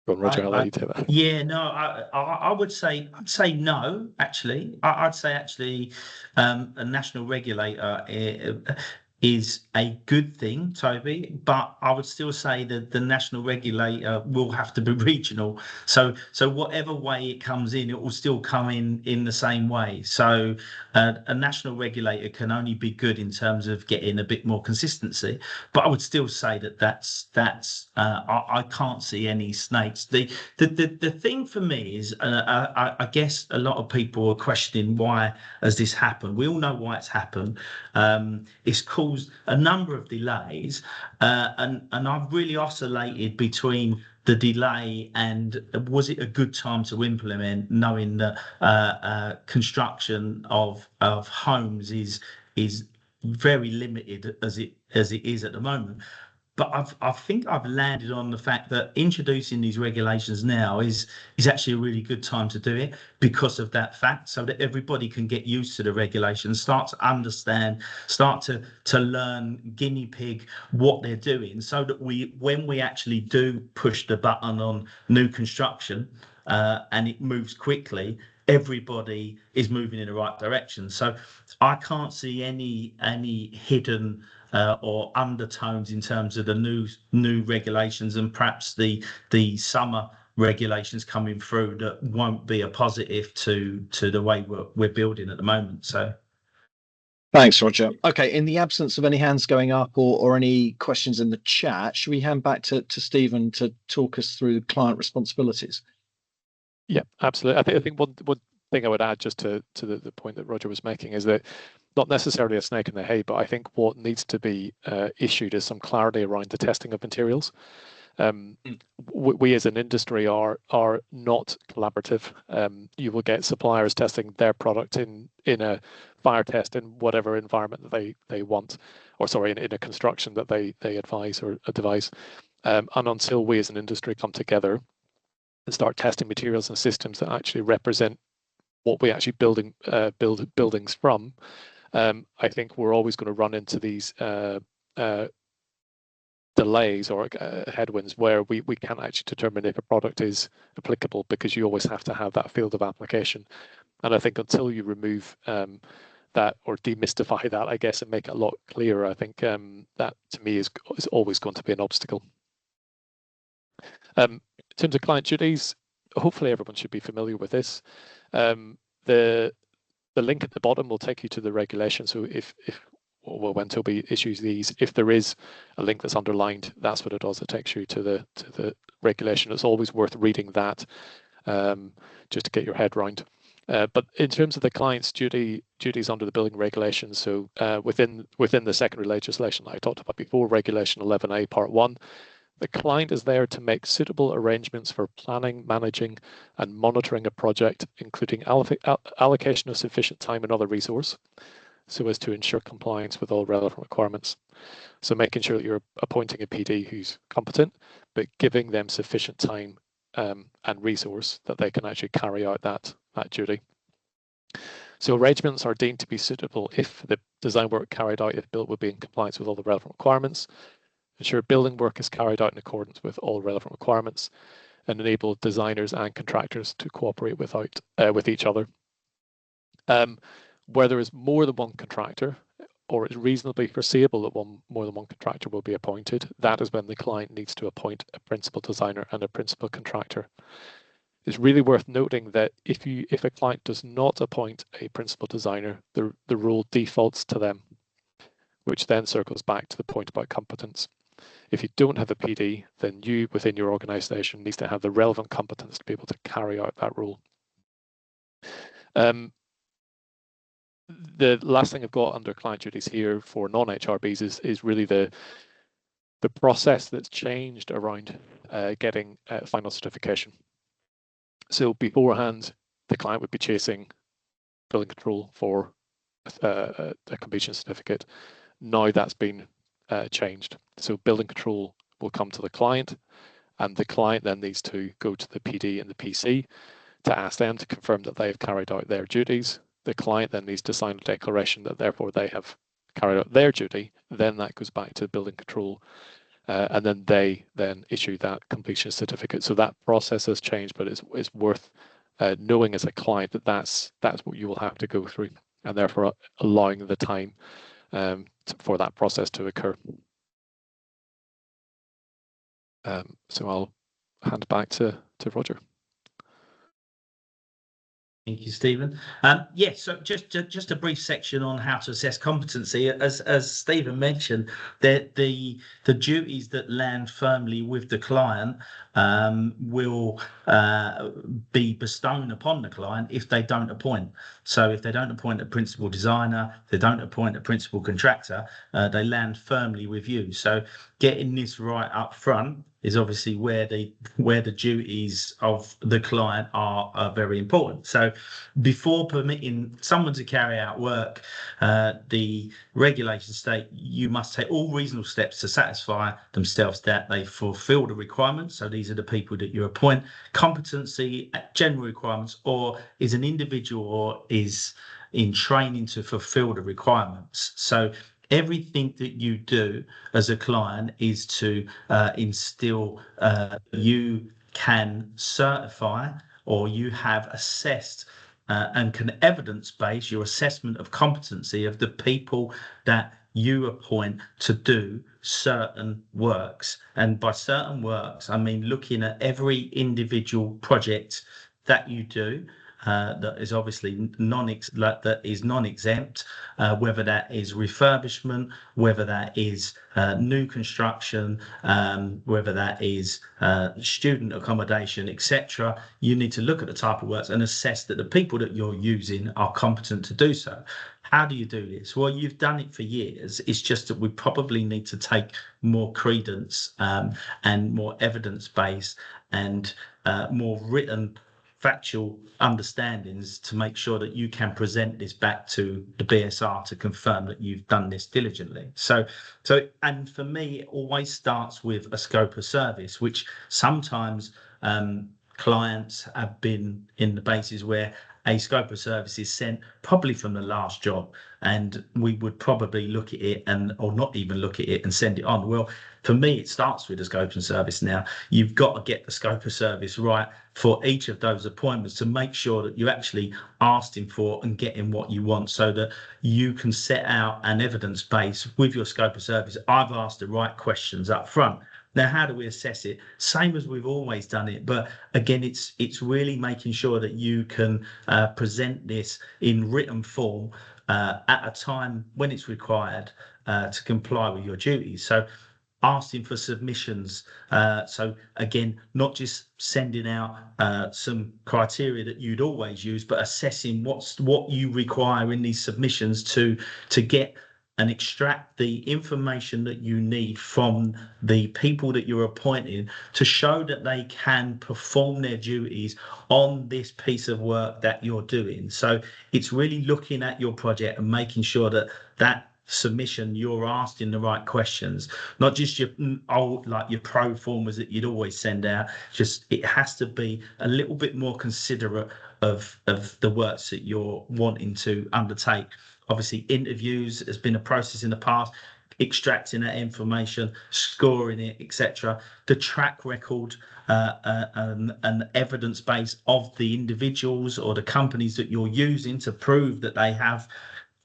Roger, I'll let you take that. Yeah, no, I would say no. Actually, I'd say a national regulator is a good thing, Toby. But I would still say that the national regulator will have to be regional. So whatever way it comes in, it will still come in the same way. So a national regulator can only be good in terms of getting a bit more consistency. But I would still say that's I can't see any snakes. The thing for me is, I guess a lot of people are questioning why has this happened. We all know why it's happened. It's caused a number of delays, and I've really oscillated between the delay and was it a good time to implement, knowing that construction of homes is very limited as it is at the moment. But I think I've landed on the fact that introducing these regulations now is actually a really good time to do it because of that fact, so that everybody can get used to the regulations, start to understand, start to learn, guinea pig what they're doing, so that when we actually do push the button on new construction and it moves quickly, everybody is moving in the right direction. So I can't see any hidden or undertones in terms of the new regulations, and perhaps the summer regulations coming through that won't be a positive to the way we're building at the moment. So thanks, Roger. Okay, in the absence of any hands going up or any questions in the chat, should we hand back to Stephen to talk us through client responsibilities? Yeah, absolutely. I think one thing I would add just to the point that Roger was making is that not necessarily a snake in the hay, but I think what needs to be issued is some clarity around the testing of materials. We as an industry are not collaborative. You will get suppliers testing their product in a fire test in whatever environment that they want, or sorry, in a construction that they advise or devise. And until we as an industry come together and start testing materials and systems that actually represent what we actually build buildings from, I think we're always going to run into these delays or headwinds where we can't actually determine if a product is applicable, because you always have to have that field of application. And I think until you remove that or demystify that, I guess, and make it a lot clearer, I think that to me is always going to be an obstacle. In terms of client duties, hopefully everyone should be familiar with this. The link at the bottom will take you to the regulation. So when Toby issues these, if there is a link that's underlined, that's what it does. It takes you to the regulation. It's always worth reading that just to get your head round. But in terms of the client's duties under the building regulations, so within the secondary legislation that I talked about before, Regulation 11A Part 1, the client is there to make suitable arrangements for planning, managing, and monitoring a project, including allocation of sufficient time and other resource, so as to ensure compliance with all relevant requirements. So making sure that you're appointing a PD who's competent, but giving them sufficient time and resource that they can actually carry out that duty. So arrangements are deemed to be suitable if the design work carried out, if built, would be in compliance with all the relevant requirements, ensure building work is carried out in accordance with all relevant requirements, and enable designers and contractors to cooperate with each other. Where there is more than one contractor, or it's reasonably foreseeable that more than one contractor will be appointed, that is when the client needs to appoint a principal designer and a principal contractor. It's really worth noting that if a client does not appoint a principal designer, the rule defaults to them, which then circles back to the point about competence. If you don't have a PD, then you within your organization needs to have the relevant competence to be able to carry out that role. The last thing I've got under client duties here for non-HRBs is really the process that's changed around getting final certification. So beforehand, the client would be chasing building control for a completion certificate. Now that's been changed. So building control will come to the client, and the client then needs to go to the PD and the PC to ask them to confirm that they have carried out their duties. The client then needs to sign a declaration that therefore they have carried out their duty. Then that goes back to building control, and then they then issue that completion certificate. So that process has changed, but it's worth knowing as a client that that's what you will have to go through, and therefore allowing the time for that process to occur. So I'll hand back to Roger. Thank you, Stephen. Yes, so just a brief section on how to assess competency. As Stephen mentioned, the duties that land firmly with the client will be bestowed upon the client if they don't appoint. So if they don't appoint a principal designer, if they don't appoint a principal contractor, they land firmly with you. So getting this right up front is obviously where the duties of the client are very important. So before permitting someone to carry out work, the regulations state you must take all reasonable steps to satisfy themselves that they fulfill the requirements. So these are the people that you appoint, competency, general requirements, or is an individual or is in training to fulfill the requirements. So everything that you do as a client is to instill you can certify or you have assessed and can evidence base your assessment of competency of the people that you appoint to do certain works. And by certain works, I mean looking at every individual project that you do. That is obviously non-exempt, whether that is refurbishment, whether that is new construction, whether that is student accommodation, etc. You need to look at the type of works and assess that the people that you're using are competent to do so. How do you do this? Well, you've done it for years. It's just that we probably need to take more credence and more evidence-based and more written factual understandings to make sure that you can present this back to the BSR to confirm that you've done this diligently. So and for me, it always starts with a scope of service, which sometimes clients have been in the bases where a scope of service is sent probably from the last job, and we would probably look at it or not even look at it and send it on. Well, for me, it starts with the scope of service. Now, you've got to get the scope of service right for each of those appointments to make sure that you're actually asking for and getting what you want, so that you can set out an evidence base with your scope of service. I've asked the right questions up front. Now, how do we assess it? Same as we've always done it, but again, it's really making sure that you can present this in written form at a time when it's required to comply with your duties. So asking for submissions. So again, not just sending out some criteria that you'd always use, but assessing what you require in these submissions to get and extract the information that you need from the people that you're appointing to show that they can perform their duties on this piece of work that you're doing. So it's really looking at your project and making sure that that submission you're asking the right questions, not just your old like your pro formas that you'd always send out. Just it has to be a little bit more considerate of the works that you're wanting to undertake. Obviously, interviews has been a process in the past, extracting that information, scoring it, etc. The track record and evidence base of the individuals or the companies that you're using to prove that they have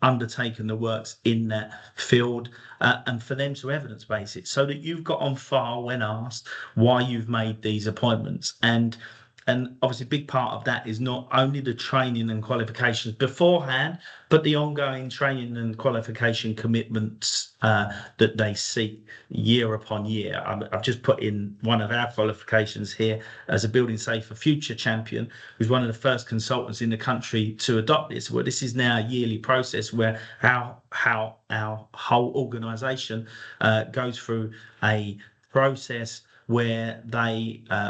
undertaken the works in that field, and for them to evidence base it so that you've got on file when asked why you've made these appointments. And obviously a big part of that is not only the training and qualifications beforehand, but the ongoing training and qualification commitments that they seek year upon year. I've just put in one of our qualifications here as a Building Safer Future champion, who's one of the first consultants in the country to adopt this. Well, this is now a yearly process where our whole organisation goes through a process where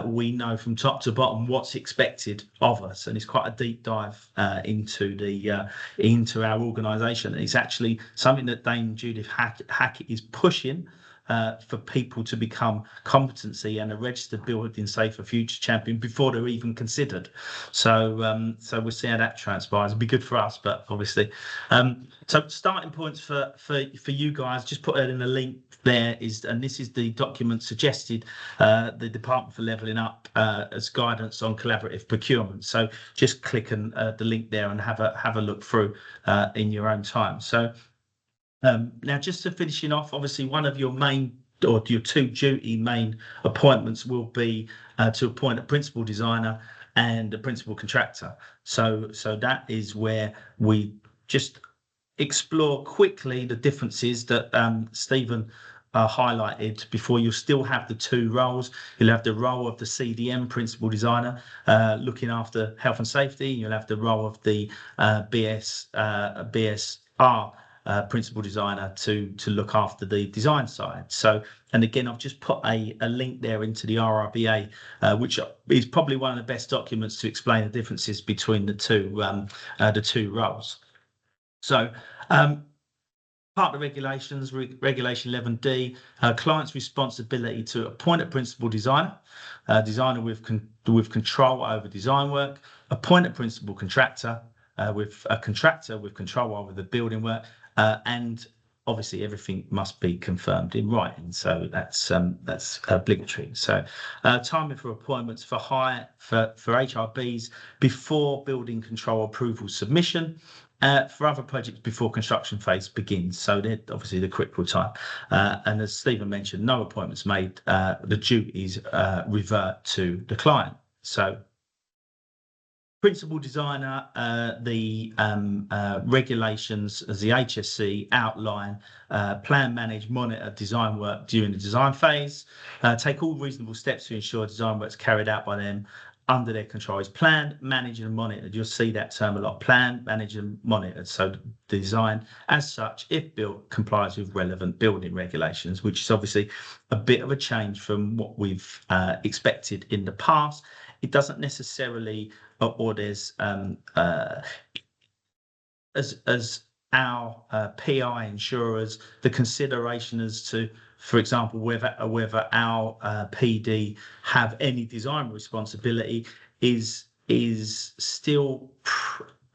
we know from top to bottom what's expected of us, and it's quite a deep dive into our organisation. And it's actually something that Dame Judith Hackett is pushing for people to become competency and a registered Building Safer Future champion before they're even considered. So we'll see how that transpires. It'll be good for us, but obviously. So starting points for you guys, just put it in a link there, and this is the document suggested the Department for Levelling Up as guidance on collaborative procurement. So just click on the link there and have a look through in your own time. So now, just to finishing off, obviously one of your main or your two duty main appointments will be to appoint a principal designer and a principal contractor. So that is where we just explore quickly the differences that Stephen highlighted before. You'll still have the two roles. You'll have the role of the CDM principal designer looking after health and safety. You'll have the role of the BSR principal designer to look after the design side. So, and again, I've just put a link there into the RRBA, which is probably one of the best documents to explain the differences between the two roles. So, part of the regulations, Regulation 11D, client's responsibility to appoint a principal designer, designer with control over design work, appoint a principal contractor, with a contractor with control over the building work, and obviously everything must be confirmed in writing. So that's obligatory. So timing for appointments for hire for HRBs before building control approval submission. For other projects before construction phase begins. So they're obviously the critical time. And as Stephen mentioned, no appointments made, the duties revert to the client. So principal designer, the regulations as the HSC outline, plan, manage, monitor design work during the design phase, take all reasonable steps to ensure design work is carried out by them under their control. Is planned, managed and monitored. You'll see that term a lot. Planned, managed and monitored. So the design as such, if built, complies with relevant building regulations, which is obviously a bit of a change from what we've expected in the past. It doesn't necessarily, or there's as our PI insurers, the consideration as to, for example, whether our PD have any design responsibility is still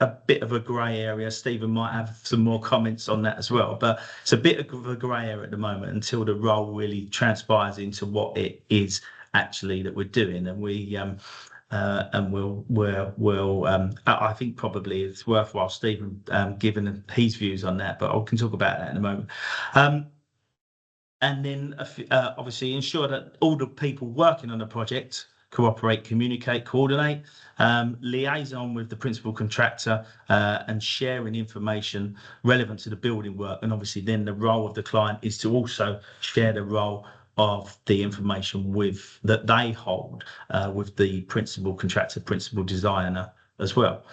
a bit of a grey area. Stephen might have some more comments on that as well, but it's a bit of a grey area at the moment until the role really transpires into what it is actually that we're doing, and we'll I think probably it's worthwhile Stephen giving his views on that, but I can talk about that in a moment. And then obviously ensure that all the people working on the project cooperate, communicate, coordinate, liaison with the principal contractor, and sharing information relevant to the building work. And obviously then the role of the client is to also share the role of the information that they hold with the principal contractor, principal designer as well.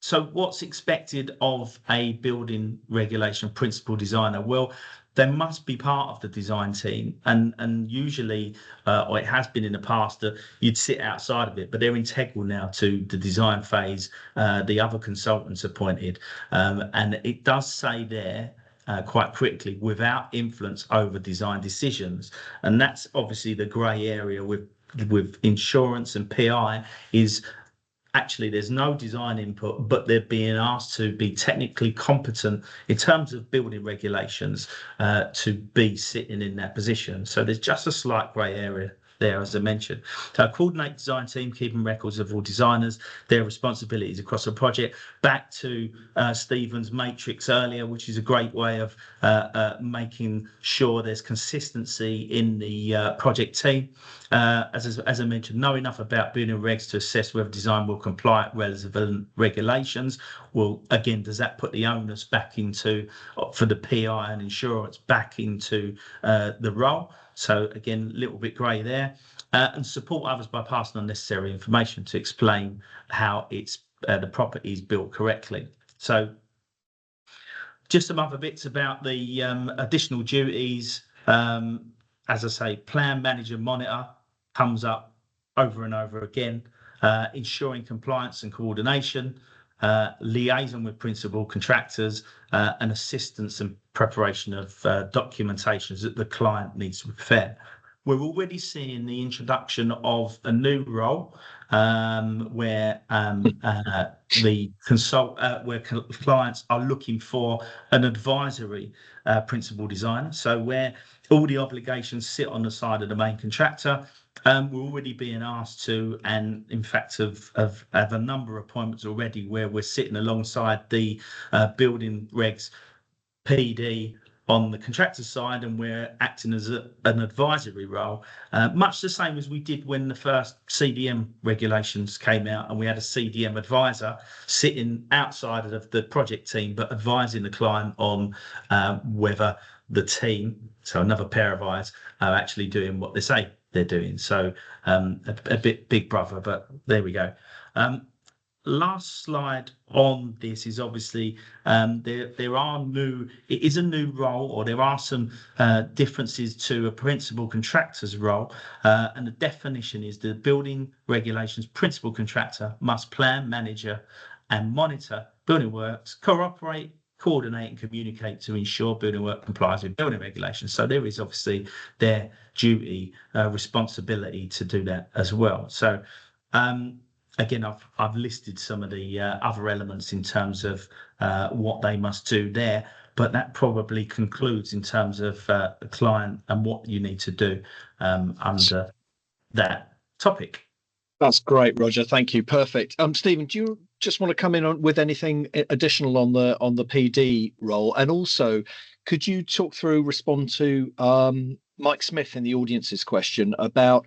So what's expected of a building regulation principal designer? Well, they must be part of the design team, and usually, or it has been in the past, that you'd sit outside of it, but they're integral now to the design phase, the other consultants appointed, and it does say there, quite critically, without influence over design decisions. And that's obviously the grey area with insurance and PI is actually there's no design input, but they're being asked to be technically competent in terms of building regulations to be sitting in that position. So there's just a slight grey area there, as I mentioned. Coordinate design team, keeping records of all designers, their responsibilities across the project. Back to Stephen's matrix earlier, which is a great way of making sure there's consistency in the project team. As I mentioned, know enough about building regs to assess whether design will comply with relevant regulations. Well, again, does that put the onus back into, for the PI and insurance, back into the role? So again, a little bit grey there. And support others by passing on necessary information to explain how the property is built correctly. So just some other bits about the additional duties. As I say, plan, manage and monitor comes up over and over again. Ensuring compliance and coordination, liaison with principal contractors, and assistance and preparation of documentations that the client needs to prepare. We're already seeing the introduction of a new role where clients are looking for an advisory principal designer. So where all the obligations sit on the side of the main contractor, we're already being asked to, and in fact have a number of appointments already where we're sitting alongside the building regs PD on the contractor side, and we're acting as an advisory role, much the same as we did when the first CDM regulations came out, and we had a CDM advisor sitting outside of the project team, but advising the client on whether the team, so another pair of eyes, are actually doing what they say they're doing. So a bit big brother, but there we go. last slide on this is obviously there are new. It is a new role, or there are some differences to a principal contractor's role, and the definition is the building regulations principal contractor must plan, manager, and monitor building works, cooperate, coordinate, and communicate to ensure building work complies with building regulations. So there is obviously their duty, responsibility to do that as well. So again, I've listed some of the other elements in terms of what they must do there, but that probably concludes in terms of the client and what you need to do under that topic. That's great, Roger. Thank you. Perfect. Stephen, do you just want to come in with anything additional on the PD role? And also, could you respond to Mike Smith in the audience's question about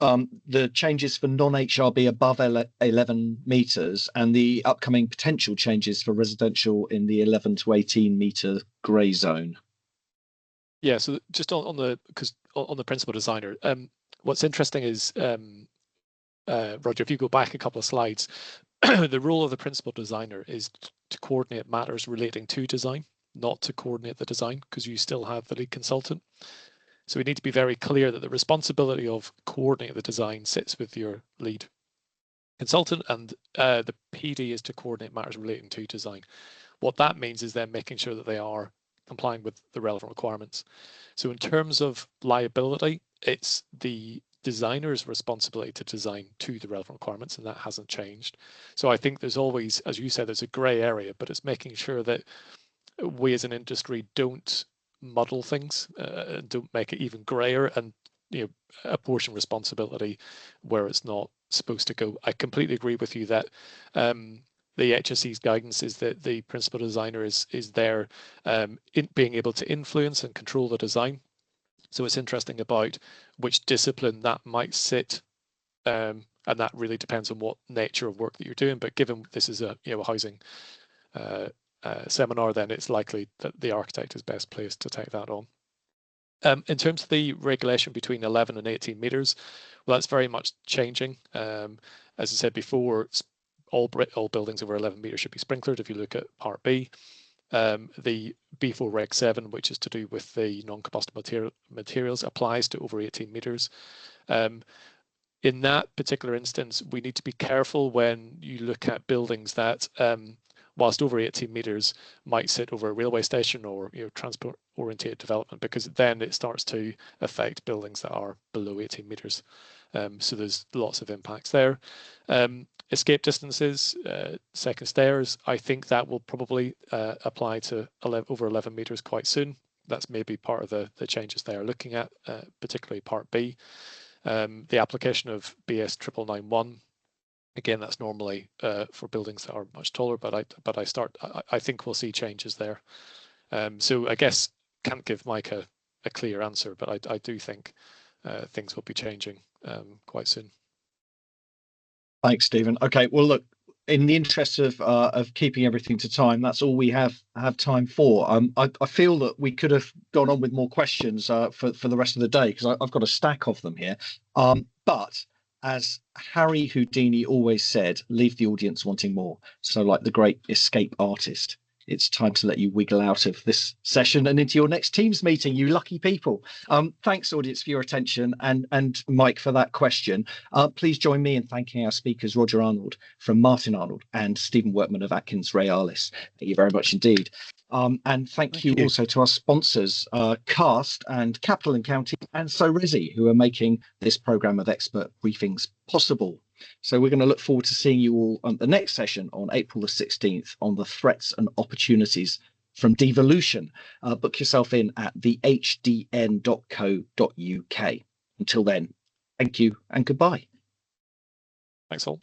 the changes for non-HRB above 11 metres and the upcoming potential changes for residential in the 11 to 18 metre grey zone? Yeah, so just on the principal designer, what's interesting is, Roger, if you go back a couple of slides, the role of the principal designer is to coordinate matters relating to design, not to coordinate the design, because you still have the lead consultant. So we need to be very clear that the responsibility of coordinating the design sits with your lead consultant, and the PD is to coordinate matters relating to design. What that means is then making sure that they are complying with the relevant requirements. So in terms of liability, it's the designer's responsibility to design to the relevant requirements, and that hasn't changed. So I think there's always, as you said, there's a grey area, but it's making sure that we as an industry don't muddle things, don't make it even grayer, and apportion responsibility where it's not supposed to go. I completely agree with you that the HSE's guidance is that the principal designer is there in being able to influence and control the design. So it's interesting about which discipline that might sit, and that really depends on what nature of work that you're doing. But given this is a housing seminar, then it's likely that the architect is best placed to take that on. In terms of the regulation between 11 and 18 metres, well, that's very much changing. As I said before, all buildings over 11 metres should be sprinklered. If you look at Part B, the B4 Reg 7, which is to do with the non-combustible materials, applies to over 18 metres. In that particular instance, we need to be careful when you look at buildings that, whilst over 18 metres, might sit over a railway station or transport-oriented development, because then it starts to affect buildings that are below 18 metres. So there's lots of impacts there. Escape distances, second stairs, I think that will probably apply to over 11 metres quite soon. That's maybe part of the changes they are looking at, particularly Part B. The application of BS 9991, again, that's normally for buildings that are much taller, but I think we'll see changes there. So I guess can't give Mike a clear answer, but I do think things will be changing quite soon. Thanks, Stephen. Okay, well, look, in the interest of keeping everything to time, that's all we have time for. I feel that we could have gone on with more questions for the rest of the day, because I've got a stack of them here. But as Harry Houdini always said, leave the audience wanting more. So like the great escape artist, it's time to let you wiggle out of this session and into your next Teams meeting, you lucky people. Thanks, audience, for your attention, and Mike for that question. Please join me in thanking our speakers, Roger Arnold from Martin Arnold and Stephen Workman of Atkins Realis. Thank you very much indeed. And thank you also to our sponsors, Cast and Capital and County and So Resi, who are making this programme of expert briefings possible. So we're going to look forward to seeing you all on the next session on April the 16th on the threats and opportunities from devolution. Book yourself in at the H&DN.co.uk. Until then, thank you and goodbye. Thanks all.